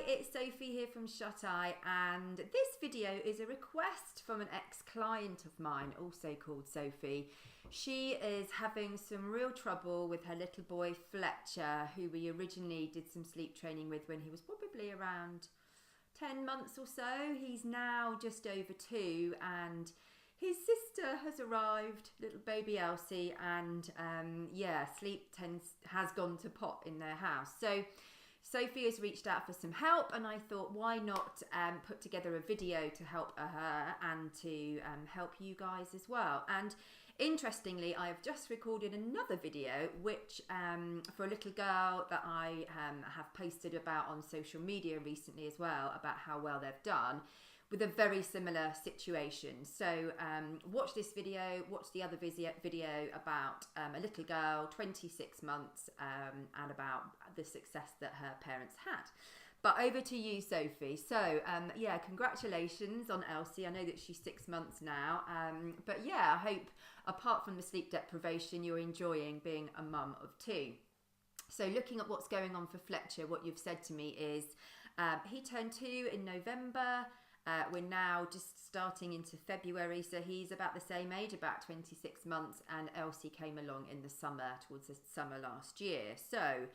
it's Sophie here from ShutEye, and this video is a request from an ex-client of mine, also called Sophie. She is having some real trouble with her little boy Fletcher, who we originally did some sleep training with when he was probably around 10 months or so. He's now just over 2, and his sister has arrived, little baby Elsie, and sleep has gone to pot in their house. So Sophie has reached out for some help, and I thought, why not put together a video to help her and to help you guys as well. And interestingly, I have just recorded another video which for a little girl that I have posted about on social media recently as well, about how well they've done with a very similar situation. So watch this video, watch the other video about a little girl, 26 months, and about the success that her parents had. But over to you, Sophie. So congratulations on Elsie. I know that she's 6 months now. But yeah, I hope apart from the sleep deprivation, you're enjoying being a mum of 2. So looking at what's going on for Fletcher, what you've said to me is he turned 2 in November. We're now just starting into February, so he's about the same age, about 26 months, and Elsie came along in the summer, towards the summer last year. So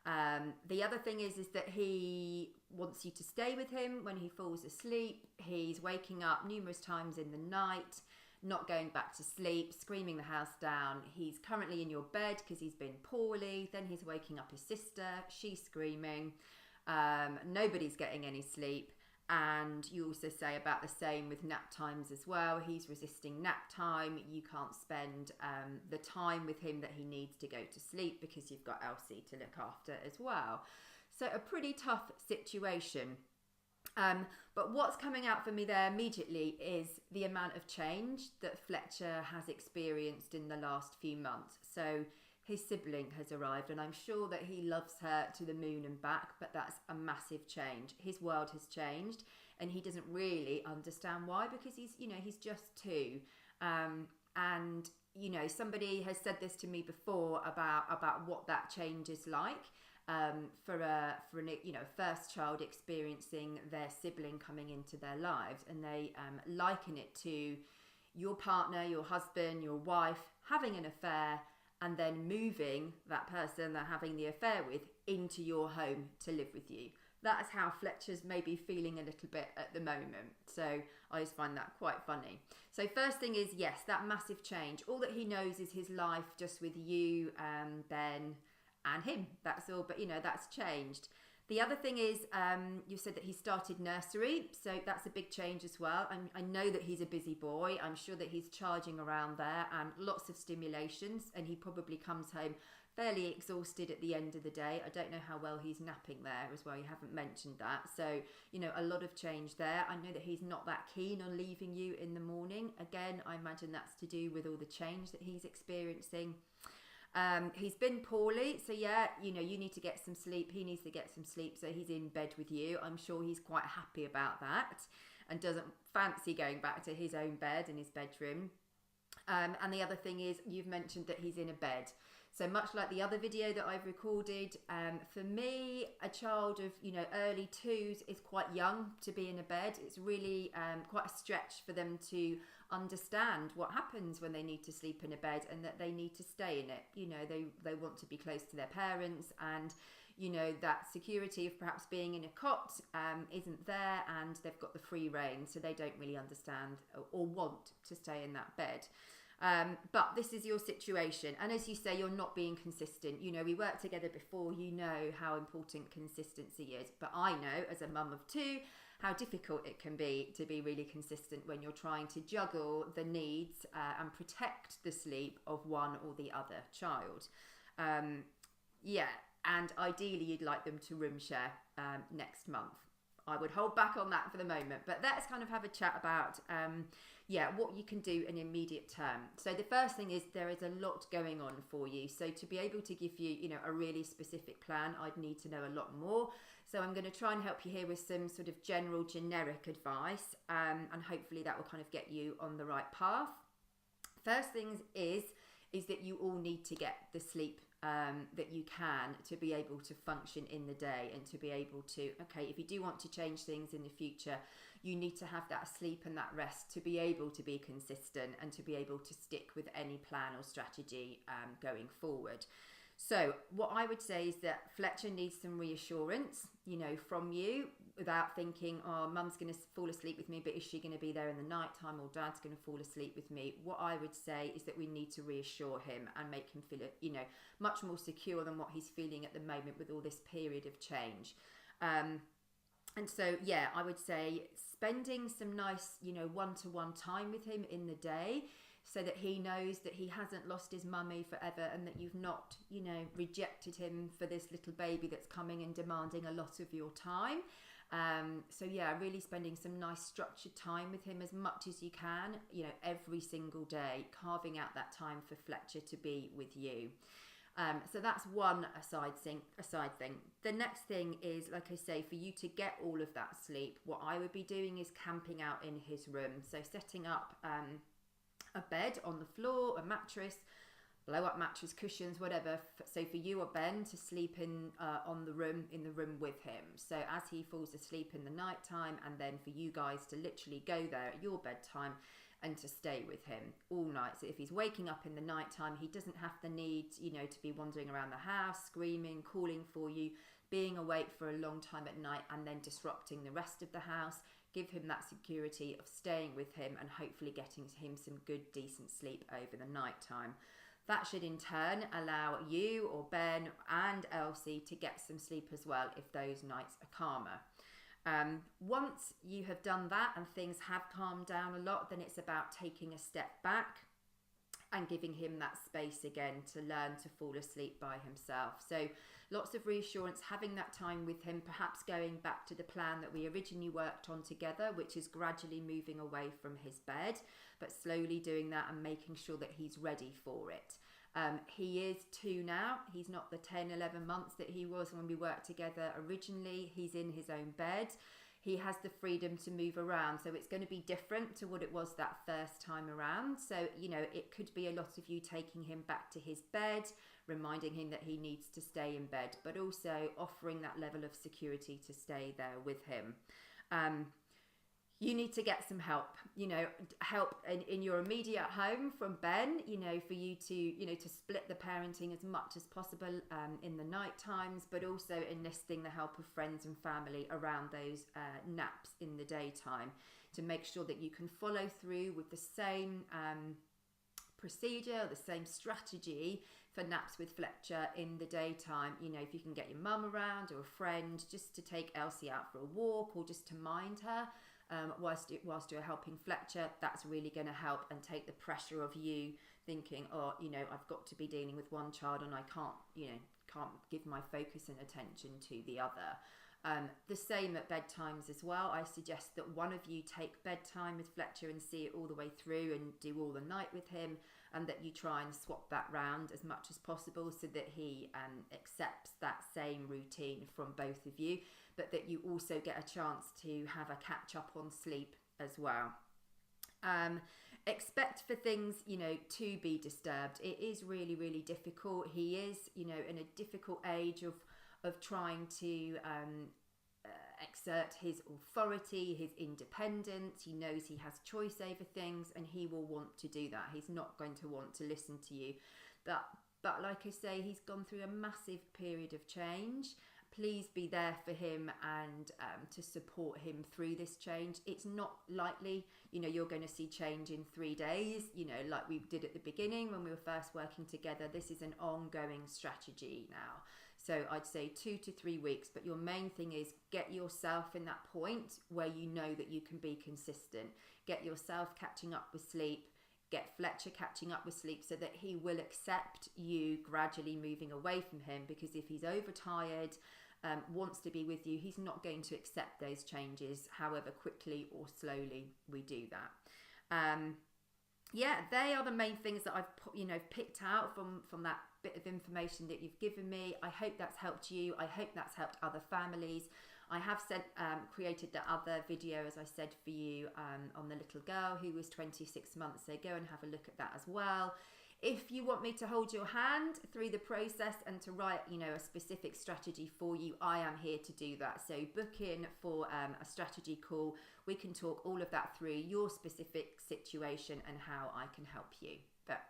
the other thing is that he wants you to stay with him when he falls asleep. He's waking up numerous times in the night, not going back to sleep, screaming the house down. He's currently in your bed because he's been poorly. Then he's waking up his sister, she's screaming. Nobody's getting any sleep. And you also say about the same with nap times as well. He's resisting nap time. You can't spend the time with him that he needs to go to sleep because you've got Elsie to look after as well. So a pretty tough situation. But what's coming out for me there immediately is the amount of change that Fletcher has experienced in the last few months. So his sibling has arrived, and I'm sure that he loves her to the moon and back, but that's a massive change. His world has changed, and he doesn't really understand why, because he's just 2. And somebody has said this to me before about what that change is like for a first child experiencing their sibling coming into their lives, and they liken it to your partner, your husband, your wife having an affair, and then moving that person they're having the affair with into your home to live with you. That's how Fletcher's maybe feeling a little bit at the moment. So I just find that quite funny. So first thing is, yes, that massive change. All that he knows is his life just with you, Ben, and him. That's all, but that's changed. The other thing is, you said that he started nursery, so that's a big change as well. I know that he's a busy boy. I'm sure that he's charging around there and lots of stimulations, and he probably comes home fairly exhausted at the end of the day. I don't know how well he's napping there as well. You haven't mentioned that. So, a lot of change there. I know that he's not that keen on leaving you in the morning. Again, I imagine that's to do with all the change that he's experiencing. He's been poorly, so you need to get some sleep. He needs to get some sleep, so he's in bed with you. I'm sure he's quite happy about that and doesn't fancy going back to his own bed in his bedroom. And the other thing is, you've mentioned that he's in a bed. So much like the other video that I've recorded, for me, a child of, early 2s is quite young to be in a bed. It's really quite a stretch for them to understand what happens when they need to sleep in a bed and that they need to stay in it. They want to be close to their parents, and that security of perhaps being in a cot isn't there, and they've got the free rein, so they don't really understand or want to stay in that bed. But this is your situation, and as you say, you're not being consistent. We worked together before. You know how important consistency is, but I know as a mum of 2 how difficult it can be to be really consistent when you're trying to juggle the needs and protect the sleep of one or the other child. And ideally you'd like them to room share next month. I would hold back on that for the moment, but let's kind of have a chat about what you can do in immediate term. So the first thing is, there is a lot going on for you. So to be able to give you, a really specific plan, I'd need to know a lot more. So I'm going to try and help you here with some sort of general generic advice, and hopefully that will kind of get you on the right path. First things is that you all need to get the sleep that you can, to be able to function in the day, and to be able to, okay, if you do want to change things in the future, you need to have that sleep and that rest to be able to be consistent and to be able to stick with any plan or strategy going forward. So what I would say is that Fletcher needs some reassurance, from you, without thinking, oh, mum's going to fall asleep with me, but is she going to be there in the night time, or dad's going to fall asleep with me? What I would say is that we need to reassure him and make him feel, much more secure than what he's feeling at the moment with all this period of change. And so, yeah, I would say spending some nice, one-to-one time with him in the day, so that he knows that he hasn't lost his mummy forever, and that you've not, rejected him for this little baby that's coming and demanding a lot of your time. So yeah, really spending some nice structured time with him as much as you can, every single day, carving out that time for Fletcher to be with you. So that's one aside thing. The next thing is, like I say, for you to get all of that sleep, what I would be doing is camping out in his room. So setting up a bed on the floor, a mattress, blow up mattress, cushions, whatever. So for you or Ben to sleep in the room with him. So as he falls asleep in the night time, and then for you guys to literally go there at your bedtime and to stay with him all night. So if he's waking up in the night time, he doesn't have the need, to be wandering around the house, screaming, calling for you, being awake for a long time at night and then disrupting the rest of the house. Give him that security of staying with him and hopefully getting him some good, decent sleep over the night time. That should in turn allow you or Ben and Elsie to get some sleep as well if those nights are calmer. Once you have done that and things have calmed down a lot, then it's about taking a step back and giving him that space again to learn to fall asleep by himself. So lots of reassurance, having that time with him, perhaps going back to the plan that we originally worked on together, which is gradually moving away from his bed, but slowly doing that and making sure that he's ready for it. He is 2 now. He's not the 10, 11 months that he was when we worked together originally. He's in his own bed. He has the freedom to move around. So it's going to be different to what it was that first time around. So, it could be a lot of you taking him back to his bed, reminding him that he needs to stay in bed, but also offering that level of security to stay there with him. You need to get some help, help in your immediate home from Ben, for you to split the parenting as much as possible in the night times, but also enlisting the help of friends and family around those naps in the daytime to make sure that you can follow through with the same procedure, the same strategy for naps with Fletcher in the daytime. If you can get your mum around or a friend just to take Elsie out for a walk or just to mind her, whilst you're helping Fletcher, that's really going to help and take the pressure of you thinking, oh, I've got to be dealing with one child and I can't give my focus and attention to the other. The same at bedtimes as well. I suggest that one of you take bedtime with Fletcher and see it all the way through and do all the night with him, and that you try and swap that round as much as possible so that he accepts that same routine from both of you, but that you also get a chance to have a catch up on sleep as well. Expect for things, to be disturbed. It is really, really difficult. He is, in a difficult age of trying to exert his authority, his independence. He knows he has choice over things and he will want to do that. He's not going to want to listen to you. But like I say, he's gone through a massive period of change. Please be there for him and to support him through this change. It's not likely, you're going to see change in 3 days, like we did at the beginning when we were first working together. This is an ongoing strategy now. So I'd say 2 to 3 weeks, but your main thing is get yourself in that point where you know that you can be consistent. Get yourself catching up with sleep. Get Fletcher catching up with sleep so that he will accept you gradually moving away from him, because if he's overtired, wants to be with you, he's not going to accept those changes, however quickly or slowly we do that. They are the main things that I've picked out from that bit of information that you've given me. I hope that's helped you. I hope that's helped other families. I have created the other video, as I said, for you on the little girl who was 26 months. So go and have a look at that as well. If you want me to hold your hand through the process and to write, you know, a specific strategy for you, I am here to do that. So book in for a strategy call. We can talk all of that through, your specific situation and how I can help you. But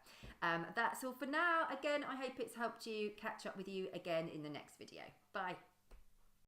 that's all for now. Again, I hope it's helped you. Catch up with you again in the next video. Bye.